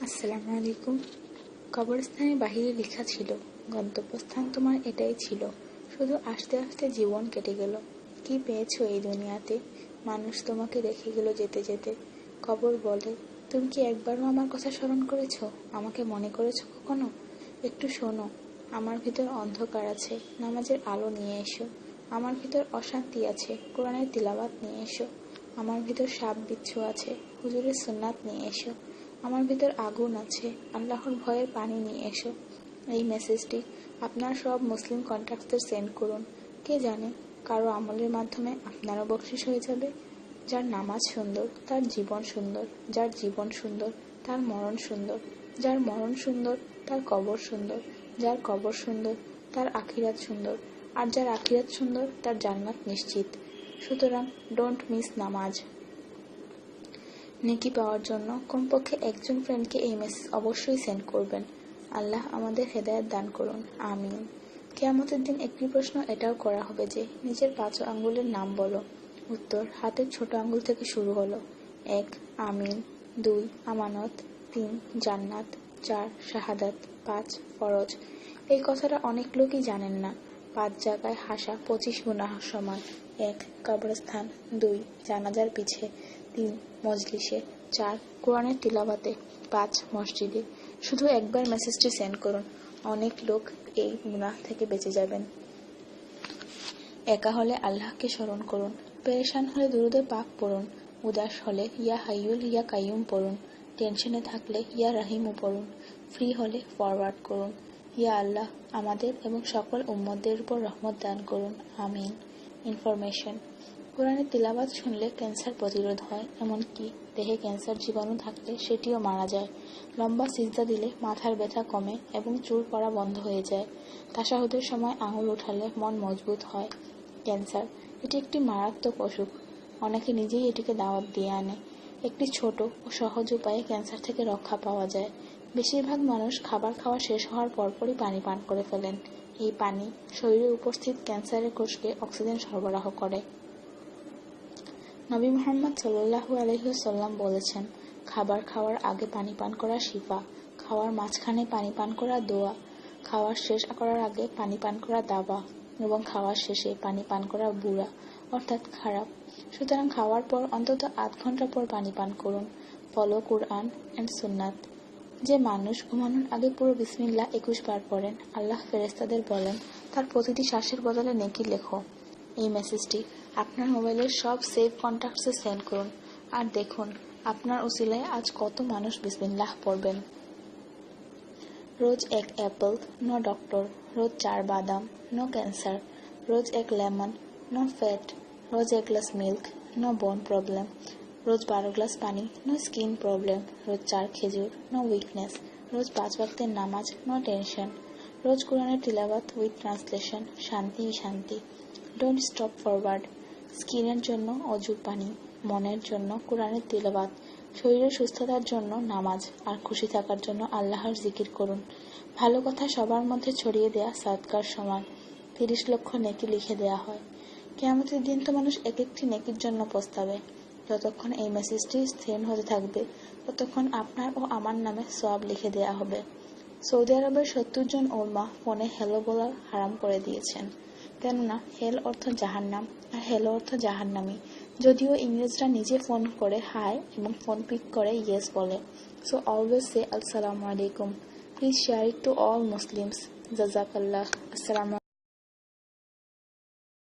আসসালামু আলাইকুম। কবরস্থানের বাহিরে লেখা ছিল, গন্তব্যস্থান তোমার এটাই ছিল, শুধু আস্তে আস্তে জীবন কেটে গেল। কি পেয়েছো এই দুনিয়াতে? মানুষ তোমাকে রেখে গেল যেতে যেতে। কবর বলে, তুমি কি একবারও আমার কথা স্মরণ করেছো? আমাকে মনে করেছো কখনো? একটু শোনো, আমার ভিতর অন্ধকার আছে, নামাজের আলো নিয়ে এসো। আমার ভিতর অশান্তি আছে, কোরআনের তিলাওয়াত নিয়ে এসো। আমার ভিতর সাপ বিচ্ছু আছে, হুজুরের সুন্নাত নিয়ে এসো। আমার ভিতর আগুন আছে, আল্লাহর ভয়ের পানি নিয়ে এসো। এই মেসেজটি আপনার সব মুসলিম কন্ট্যাক্টসদের সেন্ড করুন। কে জানে, কারো আমলের মাধ্যমে আপনারও বকশিশ হয়ে যাবে। যার নামাজ সুন্দর তার জীবন সুন্দর, যার জীবন সুন্দর তার মরণ সুন্দর, যার মরণ সুন্দর তার কবর সুন্দর, যার কবর সুন্দর তার আখিরাত সুন্দর, আর যার আখিরাত সুন্দর তার জান্নাত নিশ্চিত। সুতরাং ডোন্ট মিস নামাজ। নেকি পাওয়ার জন্য কমপক্ষে একজন ফ্রেন্ডকে এই মেসেজ অবশ্যই সেন্ড করবেন। আল্লাহ আমাদের হেদায়েত দান করুন, আমিন। কিয়ামতের দিন একটি প্রশ্ন এটাও করা হবে যে, নিজের 5 আঙ্গুলের নাম বলো। উত্তর হাতের ছোট আঙ্গুল থেকে শুরু হলো। 1 আমিন, 2 আমানত, 3 জান্নাত, 4 শাহাদাত, 5 ফরজ। এই কথাটা অনেক লোকই জানেন না। 5 জায়গায় হাসা 25 গুনাহ সমান। 1 কবরস্থান, 2 জানাজার পিছে, 3 মজলিসে, 4 কোরআনের তিলাওয়াতে, 5 মসজিদে। শুধু একবার মেসেজটি সেন্ড করুন, অনেক লোক এই গুনাহ থেকে বেঁচে যাবেন। একা হলে আল্লাহকে স্মরণ করুন, পেরেশান হলে দুরূদে পাক পড়ুন, উদাস হলে ইয়া হাইয়ুল ইয়া কাইয়ুম পড়ুন, টেনশনে থাকলে ইয়া রাহিমও পড়ুন, ফ্রি হলে ফরওয়ার্ড করুন, ইয়া আল্লাহ আমাদের এবং সকল উম্মতদের উপর রহমত দান করুন, আমিন। ইনফরমেশন: কোরআনের তিলাওয়াত শুনলে ক্যান্সার প্রতিরোধ হয়, এমনকি দেহে ক্যান্সার জীবাণু থাকলে সেটিও মারা যায়। লম্বা সিজদা দিলে মাথার ব্যথা কমে এবং চুল পড়া বন্ধ হয়ে যায়। তাশাহুদের সময় আঙুল উঠালে মন মজবুত হয়। ক্যান্সার এটি একটি মারাত্মক অসুখ, অনেকে নিজেই এটিকে দাওয়াত দিয়ে আনে। একটি ছোট ও সহজ উপায়ে ক্যান্সার থেকে রক্ষা পাওয়া যায়। বেশিরভাগ মানুষ খাবার খাওয়া শেষ হওয়ার পরপরই পানি পান করে ফেলেন। এই পানি শরীরে উপস্থিত ক্যান্সারের কোষকে অক্সিজেন সরবরাহ করে। নবী মুহাম্মদ সাল্লাল্লাহু আলাইহি ওয়াসাল্লাম বলেছেন, খাবার খাওয়ার আগে পানি পান করা শিফা, খাওয়ার মাঝখানে পানি পান করা দোয়া, খাওয়ার শেষ করার আগে পানি পান করা দাবা এবং খাওয়ার শেষে পানি পান করা বুড়া অর্থাৎ খারাপ। সুতরাং খাওয়ার পর অন্তত 8 ঘন্টা পর পানি পান করুন। ফলো কুরআন এন্ড সুন্নাত। যে মানুষ ঘুমানোর আগে পুরো বিসমিল্লাহ 21 বার পড়েন, আল্লাহ ফেরেশতাদের বলেন তার প্রতিটি শ্বাসের বদলে নেকি লেখো। এই মেসেজটি আপনার মোবাইলের সব সেভ কন্ট্যাক্টসে সেন্ড করুন, আর দেখুন আপনার উসিলায় আজ কত মানুষ বিসমিল্লাহ পড়বেন। রোজ 1 অ্যাপল, নো ডক্টর। রোজ 4 বাদাম, নো ক্যান্সার। রোজ 1 লেমন, নো ফ্যাট। রোজ 1 গ্লাস মিল্ক, নো বোন প্রবলেম। রোজ 12 গ্লাস পানি, নো স্কিন প্রবলেম। রোজ 4 খেজুর, নো উইকনেস। রোজ 5 ওয়াক্তের নামাজ, নো টেনশন। রোজ কোরআনের তিলাওয়াত উইথ ট্রান্সলেশন, শান্তি শান্তি। Don't stop forward. স্কিনের জন্য অজুর পানি, মনের জন্য কোরআনের তিলাওয়াত, শরীরের সুস্থতার জন্য নামাজ, আর খুশি থাকার জন্য আল্লাহর জিকির করুন। ভালো কথা সবার মধ্যে ছড়িয়ে দেয়া সাদকার সমান। 30 লক্ষ নেকি লিখে দেয়া হয়। কিয়ামতের দিন তো মানুষ এক একটি নেকির জন্য পস্তাবে। যতক্ষণ এই মেসেজটি সেন্ড হতে থাকবে ততক্ষণ আপনার ও আমার নামে সওয়াব লিখে দেয়া হবে। সৌদি আরবের 70 জন উলামা ফোনে হ্যালো বলা হারাম করে দিয়েছেন, কেননা হেল অর্থ জাহান্নাম আর হ্যালো অর্থ জাহান্নামী। যদিও ইংরেজরা নিজে ফোন করে হাই এবং ফোন পিক করে ইয়েস বলে। সো অলওয়েজ সে আসসালামু আলাইকুম। Please share it to all Muslims. জাযাকাল্লাহ। আসসালামু